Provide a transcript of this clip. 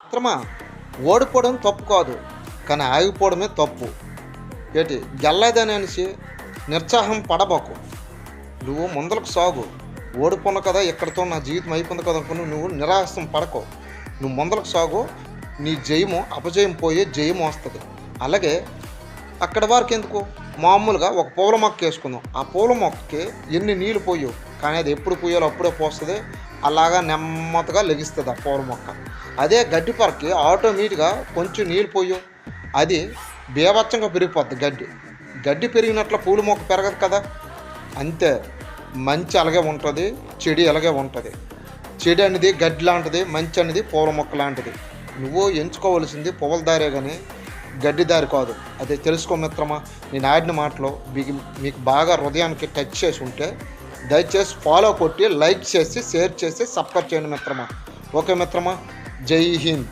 మిత్రమా, ఓడిపోవడం తప్పు కాదు, కానీ ఆగిపోవడమే తప్పు. ఏంటి గెల్లదని అనేసి నిరుత్సాహం పడబోకు. నువ్వు ముందరకు సాగు. ఓడిపోను కదా, ఇక్కడితో నా జీవితం అయిపోయింది కదా అనుకుని నువ్వు నిరాశం పడకు. నువ్వు ముందరకు సాగు. నీ జయము అపజయం పోయే జయము వస్తుంది. అలాగే అక్కడ వరకు ఎందుకు, మామూలుగా ఒక పూల మొక్క వేసుకుందాం. ఆ పూల మొక్కకి ఎన్ని నీళ్ళు పోయవు, కానీ అది ఎప్పుడు పోయాలో అప్పుడే పోస్తుంది. అలాగా నెమ్మదిగా లెగిస్తుంది ఆ పూల మొక్క. అదే గడ్డి పరకి ఆటోమేటిక్గా కొంచెం నీళ్ళు పోయవు, అది బీభత్సంగా పెరిగిపోద్ది. గడ్డి పెరిగినట్లు పూల మొక్క పెరగదు కదా. అంతే, మంచి అలాగే ఉంటుంది, చెడి అలాగే ఉంటుంది. చెడి అనేది గడ్డి లాంటిది, మంచి అనేది పూల మొక్క లాంటిది. నువ్వు ఎంచుకోవాల్సింది పువ్వుల దారే కానీ గడ్డి దారి కాదు. అదే తెలుసుకో మిత్రమా. నేను ఆడిన మాటలో మీకు బాగా హృదయానికి టచ్ చేసి ఉంటే దయచేసి ఫాలో కొట్టి, లైక్ చేసి, షేర్ చేసి, సబ్స్క్రైబ్ చేయండి మిత్రమా. ఓకే మిత్రమా, జై హింద్.